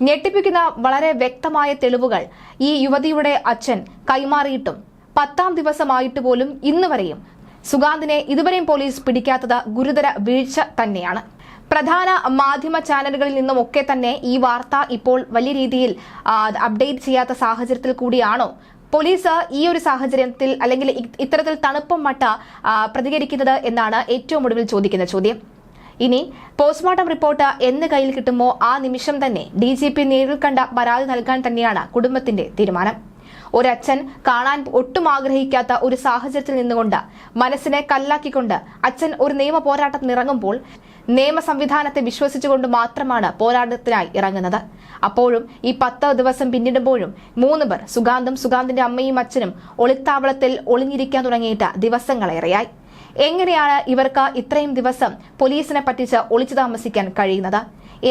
ഞെട്ടിപ്പിക്കുന്ന വളരെ വ്യക്തമായ തെളിവുകൾ ഈ യുവതിയുടെ അച്ഛൻ കൈമാറിയിട്ടും 10ാം ദിവസമായിട്ട് പോലും ഇന്ന് വരെയും സുഗാന്തിനെ ഇതുവരെയും പോലീസ് പിടിക്കാത്തത് ഗുരുതര വീഴ്ച തന്നെയാണ്. പ്രധാന മാധ്യമ ചാനലുകളിൽ നിന്നുമൊക്കെ തന്നെ ഈ വാർത്ത ഇപ്പോൾ വലിയ രീതിയിൽ അപ്ഡേറ്റ് ചെയ്യാത്ത സാഹചര്യത്തിൽ കൂടിയാണോ പോലീസ് ഈ ഒരു സാഹചര്യത്തിൽ അല്ലെങ്കിൽ ഇത്തരത്തിൽ തണുപ്പം മട്ട പ്രതികരിക്കുന്നത് എന്നാണ് ഏറ്റവും ഒടുവിൽ ചോദിക്കുന്ന ചോദ്യം. ഇനി പോസ്റ്റ്മോർട്ടം റിപ്പോർട്ട് എന്ന് കയ്യിൽ കിട്ടുമോ ആ നിമിഷം തന്നെ DGP നേരിൽ കണ്ട പരാതി നൽകാൻ തന്നെയാണ് കുടുംബത്തിന്റെ തീരുമാനം. ഒരച്ഛൻ കാണാൻ ഒട്ടും ആഗ്രഹിക്കാത്ത ഒരു സാഹചര്യത്തിൽ നിന്നുകൊണ്ട് മനസ്സിനെ കല്ലാക്കിക്കൊണ്ട് അച്ഛൻ ഒരു നിയമ പോരാട്ടത്തിനിറങ്ങുമ്പോൾ നിയമ സംവിധാനത്തെ വിശ്വസിച്ചുകൊണ്ട് മാത്രമാണ് പോരാട്ടത്തിനായി ഇറങ്ങുന്നത്. അപ്പോഴും ഈ 10 ദിവസം പിന്നിടുമ്പോഴും 3 പേർ സുഗാന്തും സുഗാന്തിന്റെ അമ്മയും അച്ഛനും ഒളിത്താവളത്തിൽ ഒളിഞ്ഞിരിക്കാൻ തുടങ്ങിയിട്ട് ദിവസങ്ങളേറെയായി. എങ്ങനെയാണ് ഇവർക്ക് ഇത്രയും ദിവസം പോലീസിനെ പറ്റിച്ച് ഒളിച്ചു താമസിക്കാൻ കഴിയുന്നത്?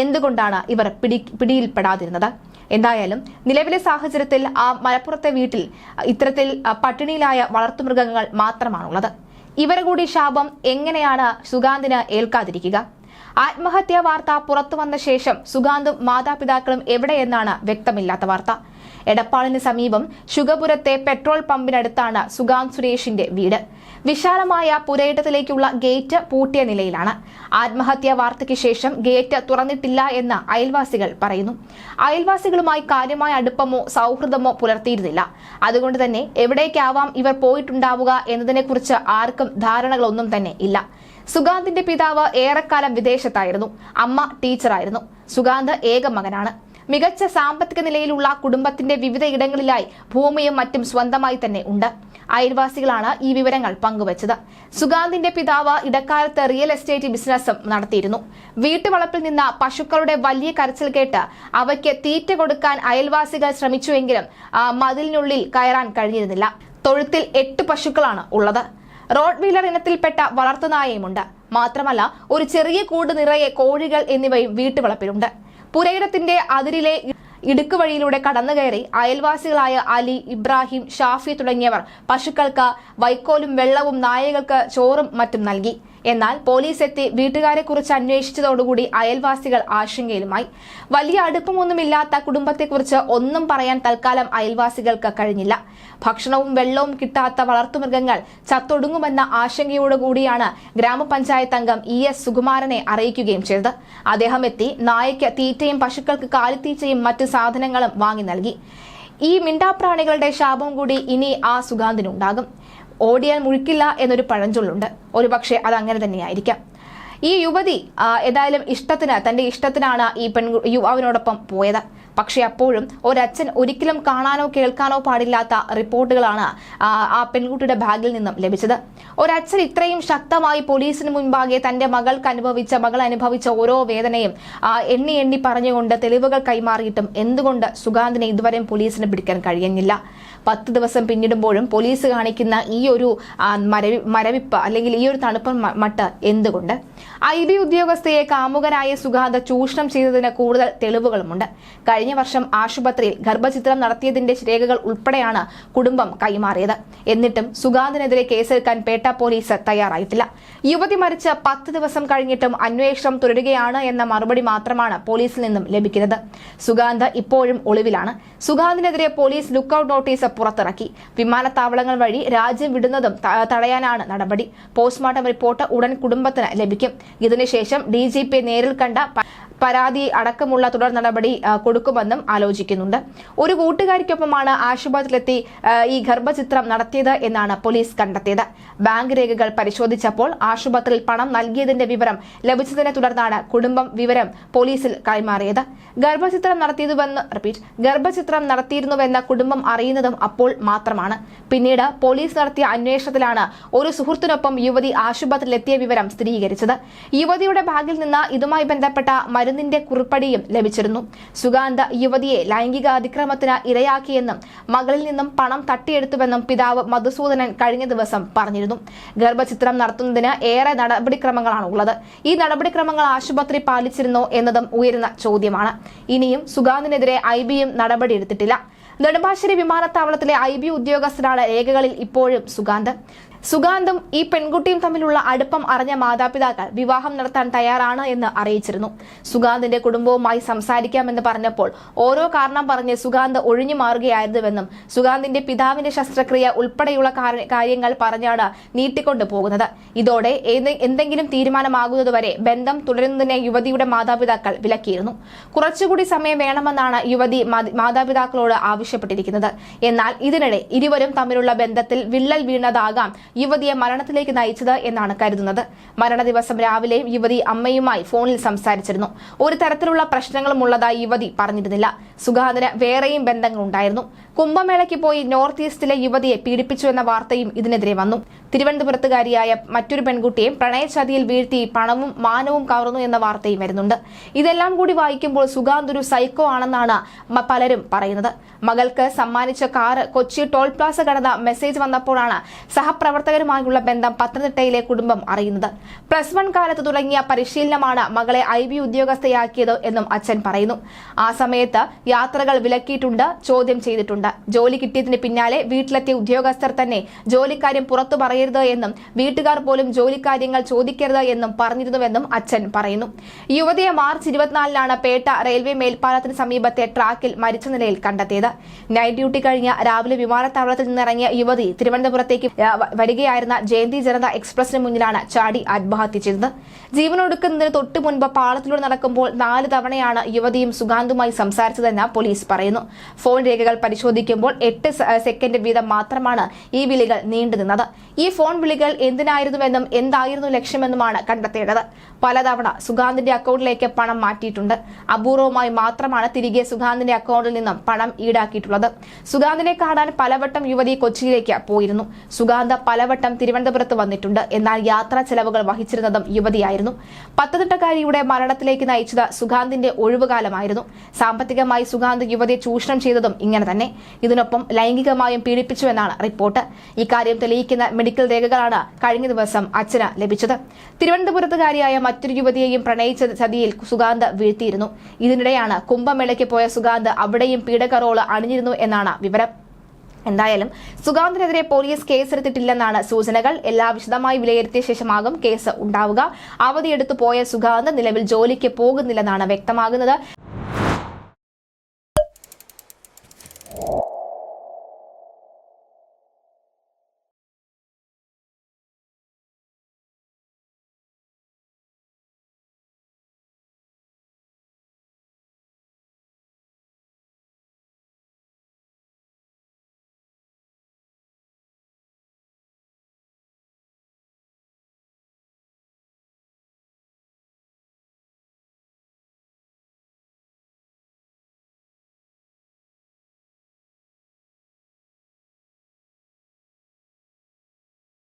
എന്തുകൊണ്ടാണ് ഇവർ പിടിയിൽപ്പെടാതിരുന്നത്? എന്തായാലും നിലവിലെ സാഹചര്യത്തിൽ ആ മലപ്പുറത്തെ വീട്ടിൽ ഇത്തരത്തിൽ പട്ടിണിയിലായ വളർത്തുമൃഗങ്ങൾ മാത്രമാണുള്ളത്. ഇവരെ കൂടി ശാപം എങ്ങനെയാണ് സുഗാന്തിന് ഏൽക്കാതിരിക്കുക? ആത്മഹത്യാ വാർത്ത പുറത്തു വന്ന ശേഷം സുഗാന്തും മാതാപിതാക്കളും എവിടെയെന്നാണ് വ്യക്തമില്ലാത്ത വാർത്ത. എടപ്പാളിന് സമീപം ശുഗപുരത്തെ പെട്രോൾ പമ്പിനടുത്താണ് സുഗാന്ത് സുരേഷിന്റെ വീട്. വിശാലമായ പുരയിടത്തിലേക്കുള്ള ഗേറ്റ് പൂട്ടിയ നിലയിലാണ്. ആത്മഹത്യാ വാർത്തയ്ക്ക് ശേഷം ഗേറ്റ് തുറന്നിട്ടില്ല എന്ന് അയൽവാസികൾ പറയുന്നു. അയൽവാസികളുമായി കാര്യമായ അടുപ്പമോ സൗഹൃദമോ പുലർത്തിയിരുന്നില്ല. അതുകൊണ്ട് തന്നെ എവിടേക്കാവാം ഇവർ പോയിട്ടുണ്ടാവുക എന്നതിനെക്കുറിച്ച് ആർക്കും ധാരണകളൊന്നും തന്നെ ഇല്ല. സുഗാന്തിന്റെ പിതാവ് ഏറെക്കാലം വിദേശത്തായിരുന്നു. അമ്മ ടീച്ചറായിരുന്നു. സുഗാന്ത് ഏക മകനാണ്. മികച്ച സാമ്പത്തിക നിലയിലുള്ള കുടുംബത്തിന്റെ വിവിധ ഇടങ്ങളിലായി ഭൂമിയും മറ്റും സ്വന്തമായി തന്നെ ഉണ്ട്. അയൽവാസികളാണ് ഈ വിവരങ്ങൾ പങ്കുവച്ചത്. സുഗാന്തിന്റെ പിതാവ് ഇടക്കാലത്ത് റിയൽ എസ്റ്റേറ്റ് ബിസിനസ്സും നടത്തിയിരുന്നു. വീട്ടുവളപ്പിൽ നിന്ന് പശുക്കളുടെ വലിയ കരച്ചിൽ കേട്ട് അവയ്ക്ക് തീറ്റ കൊടുക്കാൻ അയൽവാസികൾ ശ്രമിച്ചുവെങ്കിലും മതിലിനുള്ളിൽ കയറാൻ കഴിഞ്ഞിരുന്നില്ല. തൊഴുത്തിൽ 8 പശുക്കളാണ് ഉള്ളത്. റോഡ് വീലർ ഇനത്തിൽപ്പെട്ട വളർത്തുനായയുമുണ്ട്. മാത്രമല്ല ഒരു ചെറിയ കൂട് നിറയെ കോഴികൾ എന്നിവയും വീട്ടുവളപ്പിലുണ്ട്. പുരയിടത്തിന്റെ അതിരിലെ ഇടുക്കുവഴിയിലൂടെ കടന്നുകയറി അയൽവാസികളായ അലി, ഇബ്രാഹിം, ഷാഫി തുടങ്ങിയവർ പശുക്കൾക്ക് വൈക്കോലും വെള്ളവും നായകൾക്ക് ചോറും മറ്റും നൽകി. എന്നാൽ പോലീസ് എത്തി വീട്ടുകാരെ കുറിച്ച് അന്വേഷിച്ചതോടുകൂടി അയൽവാസികൾ ആശങ്കയിലുമായി. വലിയ അടുപ്പമൊന്നുമില്ലാത്ത കുടുംബത്തെക്കുറിച്ച് ഒന്നും പറയാൻ തൽക്കാലം അയൽവാസികൾക്ക് കഴിഞ്ഞില്ല. ഭക്ഷണവും വെള്ളവും കിട്ടാത്ത വളർത്തുമൃഗങ്ങൾ ചത്തൊടുങ്ങുമെന്ന ആശങ്കയോടുകൂടിയാണ് ഗ്രാമപഞ്ചായത്ത് അംഗം ES സുകുമാരനെ അറിയിക്കുകയും ചെയ്തത്. അദ്ദേഹം എത്തി നായയ്ക്ക് തീറ്റയും പശുക്കൾക്ക് കാലിത്തീറ്റയും മറ്റു സാധനങ്ങളും വാങ്ങി നൽകി. ഈ മിണ്ടാപ്രാണികളുടെ ശാപം കൂടി ഇനി ആ സുഗാന്തിനുണ്ടാകും. ഓടിയാൽ മുഴിക്കില്ല എന്നൊരു പഴഞ്ചൊല്ലുണ്ട്. ഒരുപക്ഷെ അത് അങ്ങനെ തന്നെയായിരിക്കാം. ഈ യുവതി ഏതായാലും തന്റെ ഇഷ്ടത്തിനാണ് ഈ യുവാവിനോടൊപ്പം പോയത്. പക്ഷെ അപ്പോഴും ഒരച്ഛൻ ഒരിക്കലും കാണാനോ കേൾക്കാനോ പാടില്ലാത്ത റിപ്പോർട്ടുകളാണ് ആ പെൺകുട്ടിയുടെ ബാഗിൽ നിന്നും ലഭിച്ചത്. ഒരച്ഛൻ ഇത്രയും ശക്തമായി പോലീസിന് മുൻപാകെ തന്റെ മകൾ അനുഭവിച്ച ഓരോ വേദനയും എണ്ണി എണ്ണി പറഞ്ഞുകൊണ്ട് തെളിവുകൾ കൈമാറിയിട്ടും എന്തുകൊണ്ട് സുഗാന്തിനെ ഇതുവരെയും പോലീസിന് പിടിക്കാൻ കഴിയുന്നില്ല? 10 ദിവസം പിന്നിടുമ്പോഴും പോലീസ് കാണിക്കുന്ന ഈ ഒരു മരവിപ്പ് അല്ലെങ്കിൽ ഈ ഒരു തണുപ്പൻ മട്ട് എന്തുകൊണ്ട്? IB ഉദ്യോഗസ്ഥയെ കാമുകനായ സുഗാന്ത് ചൂഷണം ചെയ്തതിന് കൂടുതൽ തെളിവുകളുമുണ്ട്. കഴിഞ്ഞ വർഷം ആശുപത്രിയിൽ ഗർഭചിത്രം നടത്തിയതിന്റെ രേഖകൾ ഉൾപ്പെടെയാണ് കുടുംബം കൈമാറിയത്. എന്നിട്ടും സുഗാന്തിനെതിരെ കേസെടുക്കാൻ പേട്ട പോലീസ് തയ്യാറായിട്ടില്ല. യുവതി മരിച്ച് 10 ദിവസം കഴിഞ്ഞിട്ടും അന്വേഷണം തുടരുകയാണ് എന്ന മറുപടി മാത്രമാണ് പോലീസിൽ നിന്നും ലഭിക്കുന്നത്. സുഗാന്ത് ഇപ്പോഴും ഒളിവിലാണ്. സുഗാന്തിനെതിരെ പോലീസ് ലുക്കൌട്ട് നോട്ടീസ് പുറത്തിറക്കി. വിമാനത്താവളങ്ങൾ വഴി രാജ്യം വിടുന്നതും തടയാനാണ് നടപടി. പോസ്റ്റ്മോർട്ടം റിപ്പോർട്ട് ഉടൻ കുടുംബത്തിന് ലഭിക്കും. ഇതിനുശേഷം DGP നേരിൽ കണ്ട പരാതി അടക്കമുള്ള തുടർ നടപടി കൊടുക്കുമെന്നും ആലോചിക്കുന്നുണ്ട്. ഒരു കൂട്ടുകാരിക്കൊപ്പമാണ് ആശുപത്രിയിലെത്തി ഈ ഗർഭചിത്രം നടത്തിയത് എന്നാണ് പോലീസ് കണ്ടെത്തിയത്. ബാങ്ക് രേഖകൾ പരിശോധിച്ചപ്പോൾ ആശുപത്രിയിൽ പണം നൽകിയതിന്റെ വിവരം ലഭിച്ചതിനെ തുടർന്നാണ് കുടുംബം വിവരം പോലീസിൽ കൈമാറിയത്. ഗർഭചിത്രം നടത്തിയിരുന്നുവെന്ന കുടുംബം അറിയുന്നതും അപ്പോൾ മാത്രമാണ്. പിന്നീട് പോലീസ് നടത്തിയ അന്വേഷണത്തിലാണ് ഒരു സുഹൃത്തിനൊപ്പം യുവതി ആശുപത്രിയിലെത്തിയ വിവരം സ്ഥിരീകരിച്ചത്. യുവതിയുടെ ബാഗിൽ നിന്ന് ഇതുമായി ബന്ധപ്പെട്ട മരുന്നിന്റെ കുറിപ്പടിയും ലഭിച്ചിരുന്നു. സുഗാന്ത് യുവതിയെ ലൈംഗിക അതിക്രമത്തിന് ഇരയാക്കിയെന്നും മകളിൽ നിന്നും പണം തട്ടിയെടുത്തുവെന്നും പിതാവ് മധുസൂദനൻ കഴിഞ്ഞ ദിവസം പറഞ്ഞിരുന്നു. ഗർഭചിത്രം നടത്തുന്നതിന് ഏറെ നടപടിക്രമങ്ങളാണ് ഉള്ളത്. ഈ നടപടിക്രമങ്ങൾ ആശുപത്രി പാലിച്ചിരുന്നോ എന്നതും ഉയരുന്ന ചോദ്യമാണ്. ഇനിയും സുഗാന്തിനെതിരെ IBയും നടപടിയെടുത്തിട്ടില്ല. നെടുമ്പാശ്ശേരി വിമാനത്താവളത്തിലെ IB ഉദ്യോഗസ്ഥരാണ് രേഖകളിൽ ഇപ്പോഴും സുഗാന്ത്. സുഗാന്തും ഈ പെൺകുട്ടിയും തമ്മിലുള്ള അടുപ്പം അറിഞ്ഞ മാതാപിതാക്കൾ വിവാഹം നടത്താൻ തയ്യാറാണ് എന്ന് അറിയിച്ചിരുന്നു. സുഗാന്തിന്റെ കുടുംബവുമായി സംസാരിക്കാമെന്ന് പറഞ്ഞപ്പോൾ ഓരോ കാരണം പറഞ്ഞ് സുഗാന്ത് ഒഴിഞ്ഞു മാറുകയായിരുന്നുവെന്നും സുഗാന്തിന്റെ പിതാവിന്റെ ശസ്ത്രക്രിയ ഉൾപ്പെടെയുള്ള കാര്യങ്ങൾ പറഞ്ഞാണ് നീട്ടിക്കൊണ്ടു പോകുന്നത്. ഇതോടെ എന്തെങ്കിലും തീരുമാനമാകുന്നതുവരെ ബന്ധം തുടരുന്നതിനെ യുവതിയുടെ മാതാപിതാക്കൾ വിലക്കിയിരുന്നു. കുറച്ചുകൂടി സമയം വേണമെന്നാണ് യുവതി മാതാപിതാക്കളോട് ആവശ്യപ്പെട്ടിരിക്കുന്നത്. എന്നാൽ ഇതിനിടെ ഇരുവരും തമ്മിലുള്ള ബന്ധത്തിൽ വിള്ളൽ വീണതാകാം യുവതിയെ മരണത്തിലേക്ക് നയിച്ചത് എന്നാണ് കരുതുന്നത്. മരണ ദിവസം രാവിലെയും യുവതി അമ്മയുമായി ഫോണിൽ സംസാരിച്ചിരുന്നു. ഒരു തരത്തിലുള്ള പ്രശ്നങ്ങളും ഉള്ളതായി യുവതി പറഞ്ഞിരുന്നില്ല. സുഗാന്തിന് വേറെയും ബന്ധങ്ങളുണ്ടായിരുന്നു. കുംഭമേളയ്ക്ക് പോയി നോർത്ത് ഈസ്റ്റിലെ യുവതിയെ പീഡിപ്പിച്ചുവെന്ന വാർത്തയും ഇതിനെതിരെ വന്നു. തിരുവനന്തപുരത്തുകാരിയായ മറ്റൊരു പെൺകുട്ടിയും പ്രണയചതിയിൽ വീഴ്ത്തി പണവും മാനവും കവർന്നു എന്ന വാർത്തയും വരുന്നുണ്ട്. ഇതെല്ലാം കൂടി വായിക്കുമ്പോൾ സുഗാന്ത് ഒരു സൈക്കോ ആണെന്നാണ് പലരും പറയുന്നത്. മകൾക്ക് സമ്മാനിച്ച കാറ് കൊച്ചി ടോൾ പ്ലാസ കടന്ന മെസ്സേജ് വന്നപ്പോഴാണ് സഹപ്രവർത്തകരുമായുള്ള ബന്ധം പത്തനംതിട്ടയിലെ കുടുംബം അറിയുന്നത്. +1 കാലത്ത് തുടങ്ങിയ പരിശീലനമാണ് മകളെ IB ഉദ്യോഗസ്ഥയാക്കിയത് എന്നും അച്ഛൻ പറയുന്നു. ആ സമയത്ത് യാത്രകൾ വിലക്കിയിട്ടുണ്ട്, ചോദ്യം ചെയ്തിട്ടുണ്ട്. ജോലി കിട്ടിയതിന് പിന്നാലെ വീട്ടിലെത്തിയ ഉദ്യോഗസ്ഥർ തന്നെ ജോലിക്കാര്യം പുറത്തു പറയരുത് എന്നും വീട്ടുകാർ പോലും ജോലിക്കാര്യങ്ങൾ ചോദിക്കരുത് എന്നും പറഞ്ഞിരുന്നുവെന്നും അച്ഛൻ പറയുന്നു. യുവതിയെ മാർച്ച് 24-നാണ് പേട്ട റെയിൽവേ മേൽപ്പാലത്തിന് സമീപത്തെ ട്രാക്കിൽ മരിച്ച നിലയിൽ കണ്ടെത്തിയത്. നൈറ്റ് ഡ്യൂട്ടി കഴിഞ്ഞ രാവിലെ വിമാനത്താവളത്തിൽ നിന്നിറങ്ങിയ യുവതി തിരുവനന്തപുരത്തേക്ക് വരികയായിരുന്ന ജയന്തി ജനത എക്സ്പ്രസിന് മുന്നിലാണ് ചാടി ആത്മഹത്യ ചെയ്തത്. ജീവനൊടുക്കുന്നതിന് തൊട്ടു മുൻപ് പാളത്തിലൂടെ നടക്കുമ്പോൾ 4 തവണയാണ് യുവതിയും സുഗാന്തുമായി സംസാരിച്ചതെന്ന് പോലീസ് പറയുന്നു. ഫോൺ രേഖകൾ പരിശോധിക്കുമ്പോൾ 8 സെക്കൻഡ് വീതം മാത്രമാണ് ഈ വിളികൾ നീണ്ടുനിന്നത്. ഈ ഫോൺ വിളികൾ എന്തിനായിരുന്നുവെന്നും എന്തായിരുന്നു ലക്ഷ്യമെന്നുമാണ് കണ്ടെത്തേണ്ടത്. പലതവണ സുഗാന്തിന്റെ അക്കൗണ്ടിലേക്ക് പണം മാറ്റിയിട്ടുണ്ട്. അപൂർവമായി മാത്രമാണ് തിരികെ സുഗാന്തിന്റെ അക്കൗണ്ടിൽ നിന്നും പണം ഈടാക്കിയിട്ടുള്ളത്. സുഗാന്തിനെ കാണാൻ പലവട്ടം യുവതി കൊച്ചിയിലേക്ക് പോയിരുന്നു. സുഗാന്ത് പലവട്ടം തിരുവനന്തപുരത്ത് വന്നിട്ടുണ്ട്. എന്നാൽ യാത്രാ ചെലവുകൾ വഹിച്ചിരുന്നതും യുവതിയായിരുന്നു. പത്തനംതിട്ടക്കാരിയുടെ മരണത്തിലേക്ക് നയിച്ചത് സുഗാന്തിന്റെ ഒഴിവുകാലമായിരുന്നു. സാമ്പത്തികമായി സുഗാന്ത് യുവതിയെ ചൂഷണം ചെയ്തതും ഇങ്ങനെ തന്നെ. ഇതിനൊപ്പം ലൈംഗികമായും പീഡിപ്പിച്ചുവെന്നാണ് റിപ്പോർട്ട്. ഇക്കാര്യം തെളിയിക്കുന്ന മെഡിക്കൽ രേഖകളാണ് കഴിഞ്ഞ ദിവസം അച്ഛന് ലഭിച്ചത്. തിരുവനന്തപുരത്തുകാരിയായ മറ്റൊരു യുവതിയെയും പ്രണയിച്ച ചതിയിൽ സുഗാന്ത് വീഴ്ത്തിയിരുന്നു. ഇതിനിടെയാണ് കുംഭമേളയ്ക്ക് പോയ സുഗാന്ത് അവിടെയും പീഡക റോള് അണിഞ്ഞിരുന്നു എന്നാണ് വിവരം. എന്തായാലും സുഗാന്തിനെതിരെ പോലീസ് കേസെടുത്തിട്ടില്ലെന്നാണ് സൂചനകൾ. എല്ലാം വിശദമായി വിലയിരുത്തിയ ശേഷമാകും കേസ് ഉണ്ടാവുക. അവധിയെടുത്തു പോയ സുഗാന്ത് നിലവിൽ ജോലിക്ക് പോകുന്നില്ലെന്നാണ് വ്യക്തമാകുന്നത്.